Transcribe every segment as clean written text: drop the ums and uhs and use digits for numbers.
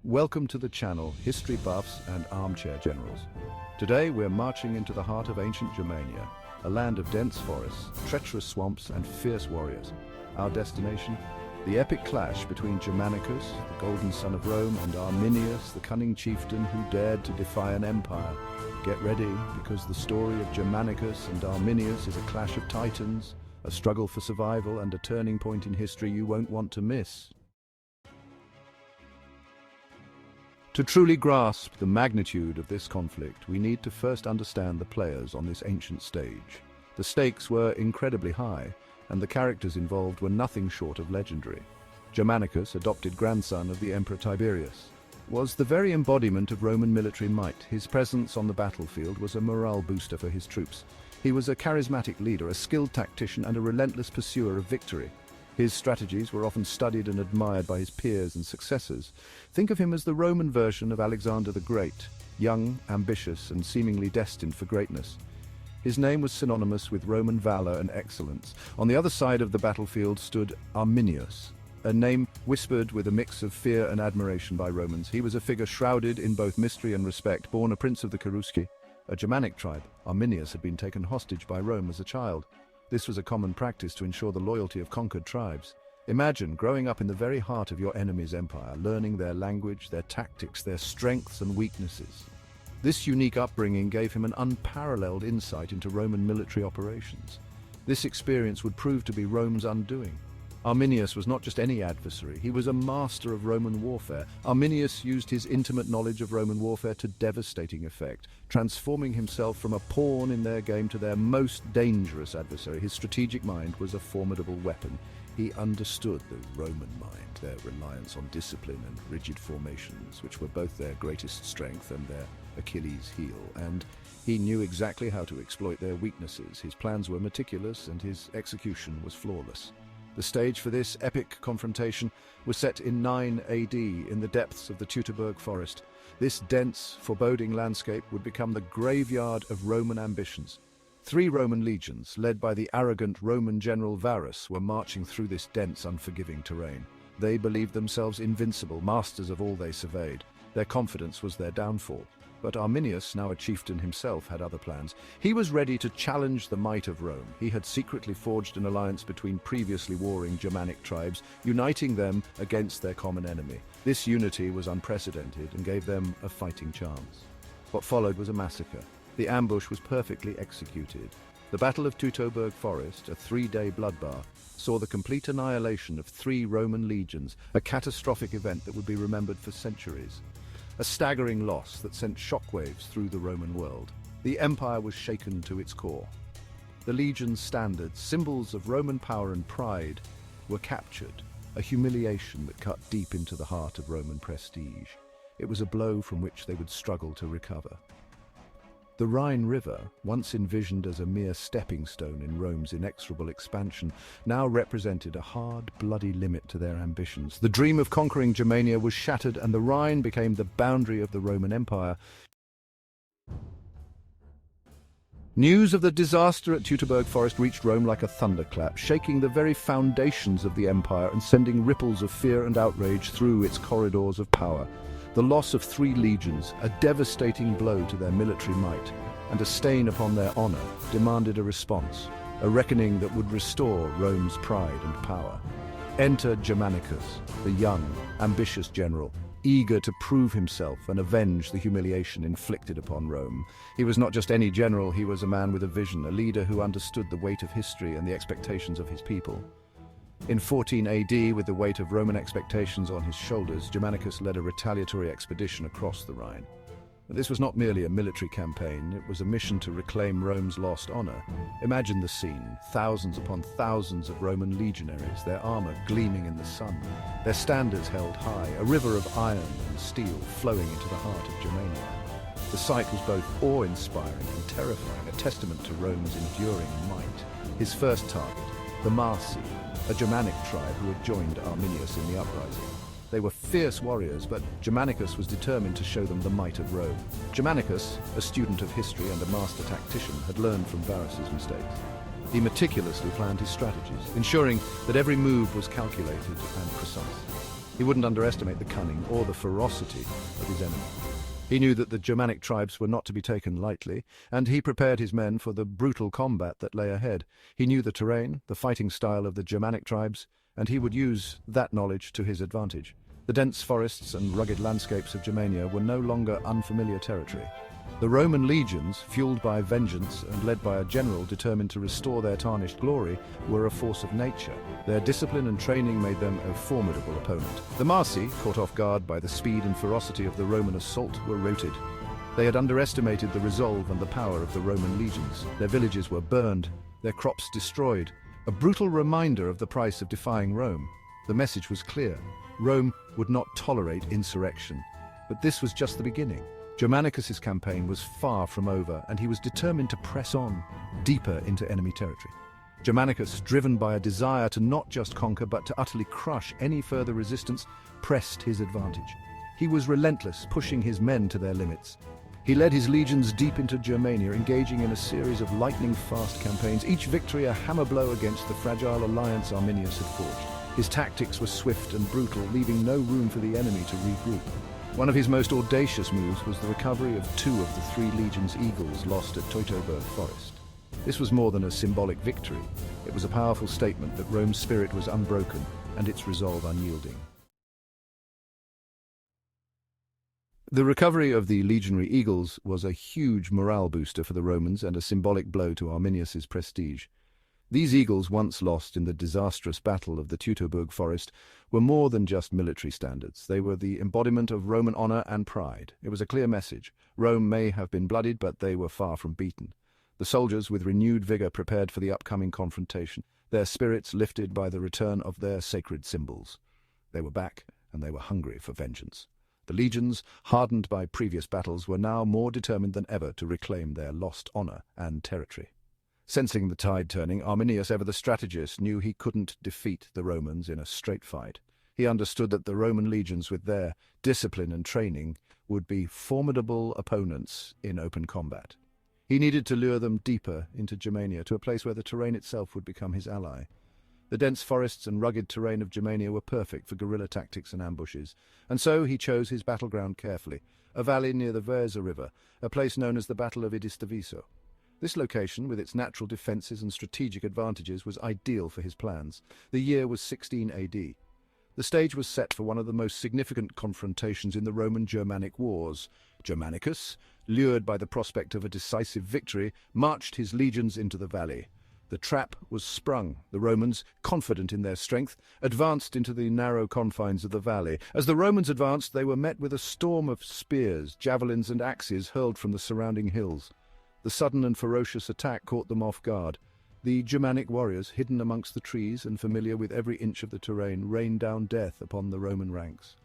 Welcome to the channel, History Buffs and Armchair Generals. Today we're marching into the heart of ancient Germania, a land of dense forests, treacherous swamps and fierce warriors. Our destination? The epic clash between Germanicus, the golden son of Rome, and Arminius, the cunning chieftain who dared to defy an empire. Get ready, because the story of Germanicus and Arminius is a clash of titans, a struggle for survival and a turning point in history you won't want to miss. To truly grasp the magnitude of this conflict, we need to first understand the players on this ancient stage. The stakes were incredibly high, and the characters involved were nothing short of legendary. Germanicus, adopted grandson of the Emperor Tiberius, was the very embodiment of Roman military might. His presence on the battlefield was a morale booster for his troops. He was a charismatic leader, a skilled tactician, and a relentless pursuer of victory. His strategies were often studied and admired by his peers and successors. Think of him as the Roman version of Alexander the Great, young, ambitious, and seemingly destined for greatness. His name was synonymous with Roman valor and excellence. On the other side of the battlefield stood Arminius, a name whispered with a mix of fear and admiration by Romans. He was a figure shrouded in both mystery and respect. Born a prince of the Cherusci, a Germanic tribe, Arminius had been taken hostage by Rome as a child. This was a common practice to ensure the loyalty of conquered tribes. Imagine growing up in the very heart of your enemy's empire, learning their language, their tactics, their strengths and weaknesses. This unique upbringing gave him an unparalleled insight into Roman military operations. This experience would prove to be Rome's undoing. Arminius was not just any adversary, he was a master of Roman warfare. Arminius used his intimate knowledge of Roman warfare to devastating effect, transforming himself from a pawn in their game to their most dangerous adversary. His strategic mind was a formidable weapon. He understood the Roman mind, their reliance on discipline and rigid formations, which were both their greatest strength and their Achilles' heel, and he knew exactly how to exploit their weaknesses. His plans were meticulous and his execution was flawless. The stage for this epic confrontation was set in 9 AD in the depths of the Teutoburg forest. This dense, foreboding landscape would become the graveyard of Roman ambitions. 3 Roman legions, led by the arrogant Roman general Varus, were marching through this dense, unforgiving terrain. They believed themselves invincible, masters of all they surveyed. Their confidence was their downfall. But Arminius, now a chieftain himself, had other plans. He was ready to challenge the might of Rome. He had secretly forged an alliance between previously warring Germanic tribes, uniting them against their common enemy. This unity was unprecedented and gave them a fighting chance. What followed was a massacre. The ambush was perfectly executed. The Battle of Teutoburg Forest, a 3-day bloodbath, saw the complete annihilation of 3 Roman legions, a catastrophic event that would be remembered for centuries. A staggering loss that sent shockwaves through the Roman world. The empire was shaken to its core. The legion's standards, symbols of Roman power and pride, were captured, a humiliation that cut deep into the heart of Roman prestige. It was a blow from which they would struggle to recover. The Rhine River, once envisioned as a mere stepping stone in Rome's inexorable expansion, now represented a hard, bloody limit to their ambitions. The dream of conquering Germania was shattered, and the Rhine became the boundary of the Roman Empire. News of the disaster at Teutoburg Forest reached Rome like a thunderclap, shaking the very foundations of the empire and sending ripples of fear and outrage through its corridors of power. The loss of 3 legions, a devastating blow to their military might, and a stain upon their honor, demanded a response, a reckoning that would restore Rome's pride and power. Enter Germanicus, the young, ambitious general, eager to prove himself and avenge the humiliation inflicted upon Rome. He was not just any general, he was a man with a vision, a leader who understood the weight of history and the expectations of his people. In 14 AD, with the weight of Roman expectations on his shoulders, Germanicus led a retaliatory expedition across the Rhine. This was not merely a military campaign, it was a mission to reclaim Rome's lost honor. Imagine the scene, thousands upon thousands of Roman legionaries, their armor gleaming in the sun, their standards held high, a river of iron and steel flowing into the heart of Germania. The sight was both awe-inspiring and terrifying, a testament to Rome's enduring might. His first target, the Marsi, a Germanic tribe who had joined Arminius in the uprising. They were fierce warriors, but Germanicus was determined to show them the might of Rome. Germanicus, a student of history and a master tactician, had learned from Varus's mistakes. He meticulously planned his strategies, ensuring that every move was calculated and precise. He wouldn't underestimate the cunning or the ferocity of his enemy. He knew that the Germanic tribes were not to be taken lightly, and he prepared his men for the brutal combat that lay ahead. He knew the terrain, the fighting style of the Germanic tribes, and he would use that knowledge to his advantage. The dense forests and rugged landscapes of Germania were no longer unfamiliar territory. The Roman legions, fueled by vengeance and led by a general determined to restore their tarnished glory, were a force of nature. Their discipline and training made them a formidable opponent. The Marsi, caught off guard by the speed and ferocity of the Roman assault, were routed. They had underestimated the resolve and the power of the Roman legions. Their villages were burned, their crops destroyed, a brutal reminder of the price of defying Rome. The message was clear. Rome would not tolerate insurrection. But this was just the beginning. Germanicus's campaign was far from over, and he was determined to press on, deeper into enemy territory. Germanicus, driven by a desire to not just conquer but to utterly crush any further resistance, pressed his advantage. He was relentless, pushing his men to their limits. He led his legions deep into Germania, engaging in a series of lightning-fast campaigns, each victory a hammer blow against the fragile alliance Arminius had forged. His tactics were swift and brutal, leaving no room for the enemy to regroup. One of his most audacious moves was the recovery of 2 of the 3 legion's eagles lost at Teutoburg Forest. This was more than a symbolic victory. It was a powerful statement that Rome's spirit was unbroken and its resolve unyielding. The recovery of the legionary eagles was a huge morale booster for the Romans and a symbolic blow to Arminius's prestige. These eagles, once lost in the disastrous battle of the Teutoburg Forest, were more than just military standards. They were the embodiment of Roman honor and pride. It was a clear message. Rome may have been bloodied, but they were far from beaten. The soldiers, with renewed vigor, prepared for the upcoming confrontation, their spirits lifted by the return of their sacred symbols. They were back, and they were hungry for vengeance. The legions, hardened by previous battles, were now more determined than ever to reclaim their lost honor and territory. Sensing the tide turning, Arminius, ever the strategist, knew he couldn't defeat the Romans in a straight fight. He understood that the Roman legions, with their discipline and training, would be formidable opponents in open combat. He needed to lure them deeper into Germania, to a place where the terrain itself would become his ally. The dense forests and rugged terrain of Germania were perfect for guerrilla tactics and ambushes, and so he chose his battleground carefully, a valley near the Verza River, a place known as the Battle of Idistaviso. This location, with its natural defences and strategic advantages, was ideal for his plans. The year was 16 AD. The stage was set for one of the most significant confrontations in the Roman Germanic Wars. Germanicus, lured by the prospect of a decisive victory, marched his legions into the valley. The trap was sprung. The Romans, confident in their strength, advanced into the narrow confines of the valley. As the Romans advanced, they were met with a storm of spears, javelins and axes hurled from the surrounding hills. The sudden and ferocious attack caught them off guard. The Germanic warriors, hidden amongst the trees and familiar with every inch of the terrain, rained down death upon the Roman ranks.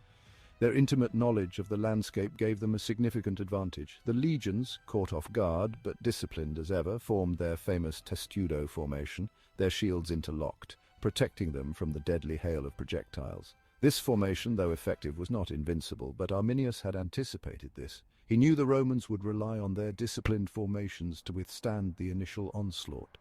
Their intimate knowledge of the landscape gave them a significant advantage. The legions, caught off guard but disciplined as ever, formed their famous testudo formation, their shields interlocked, protecting them from the deadly hail of projectiles. This formation, though effective, was not invincible, but Arminius had anticipated this. He knew the Romans would rely on their disciplined formations to withstand the initial onslaught.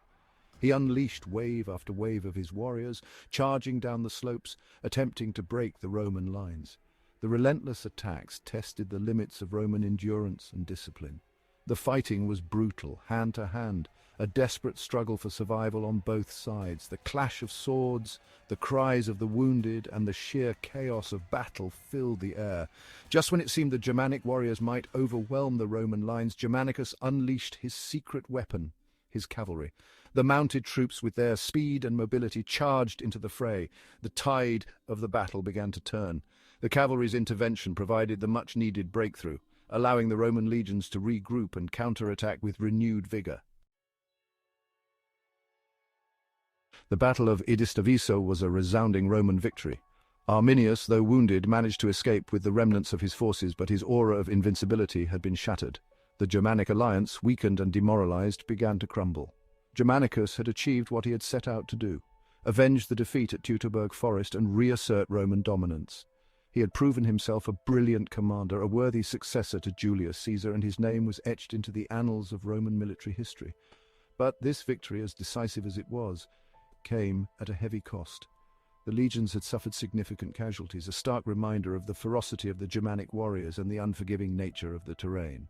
He unleashed wave after wave of his warriors, charging down the slopes, attempting to break the Roman lines. The relentless attacks tested the limits of Roman endurance and discipline. The fighting was brutal, hand to hand, a desperate struggle for survival on both sides. The clash of swords, the cries of the wounded, and the sheer chaos of battle filled the air. Just when it seemed the Germanic warriors might overwhelm the Roman lines, Germanicus unleashed his secret weapon, his cavalry. The mounted troops, with their speed and mobility, charged into the fray. The tide of the battle began to turn. The cavalry's intervention provided the much-needed breakthrough, allowing the Roman legions to regroup and counterattack with renewed vigor. The Battle of Idistaviso was a resounding Roman victory. Arminius, though wounded, managed to escape with the remnants of his forces, but his aura of invincibility had been shattered. The Germanic alliance, weakened and demoralized, began to crumble. Germanicus had achieved what he had set out to do: avenge the defeat at Teutoburg Forest and reassert Roman dominance. He had proven himself a brilliant commander, a worthy successor to Julius Caesar, and his name was etched into the annals of Roman military history. But this victory, as decisive as it was, came at a heavy cost. The legions had suffered significant casualties, a stark reminder of the ferocity of the Germanic warriors and the unforgiving nature of the terrain.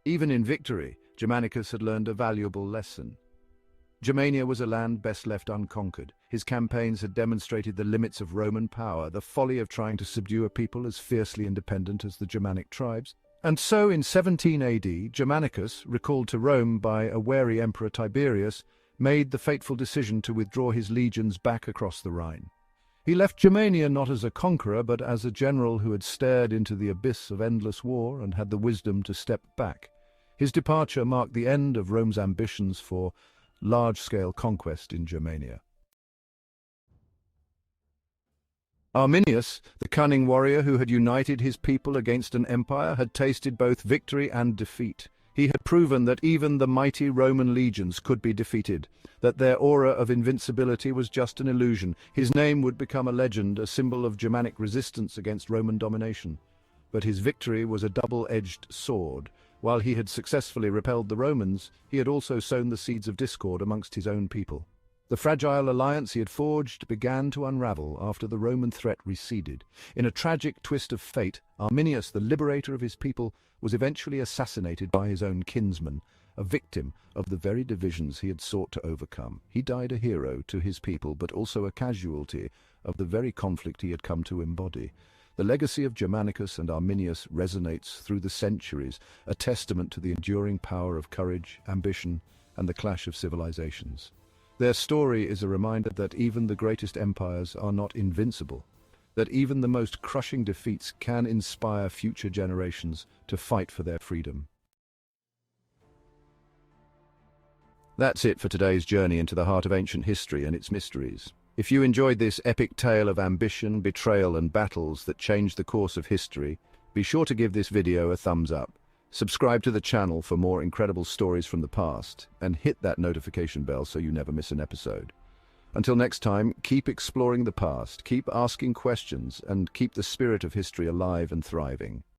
Even in victory, Germanicus had learned a valuable lesson. Germania was a land best left unconquered. His campaigns had demonstrated the limits of Roman power, the folly of trying to subdue a people as fiercely independent as the Germanic tribes. And so in 17 AD, Germanicus, recalled to Rome by a wary Emperor Tiberius, made the fateful decision to withdraw his legions back across the Rhine. He left Germania not as a conqueror, but as a general who had stared into the abyss of endless war and had the wisdom to step back. His departure marked the end of Rome's ambitions for large-scale conquest in Germania. Arminius, the cunning warrior who had united his people against an empire, had tasted both victory and defeat. He had proven that even the mighty Roman legions could be defeated, that their aura of invincibility was just an illusion. His name would become a legend, a symbol of Germanic resistance against Roman domination. But his victory was a double-edged sword. While he had successfully repelled the Romans, he had also sown the seeds of discord amongst his own people. The fragile alliance he had forged began to unravel after the Roman threat receded. In a tragic twist of fate, Arminius, the liberator of his people, was eventually assassinated by his own kinsman, a victim of the very divisions he had sought to overcome. He died a hero to his people, but also a casualty of the very conflict he had come to embody. The legacy of Germanicus and Arminius resonates through the centuries, a testament to the enduring power of courage, ambition, and the clash of civilizations. Their story is a reminder that even the greatest empires are not invincible, that even the most crushing defeats can inspire future generations to fight for their freedom. That's it for today's journey into the heart of ancient history and its mysteries. If you enjoyed this epic tale of ambition, betrayal, and battles that changed the course of history, be sure to give this video a thumbs up. Subscribe to the channel for more incredible stories from the past, and hit that notification bell so you never miss an episode. Until next time, keep exploring the past, keep asking questions, and keep the spirit of history alive and thriving.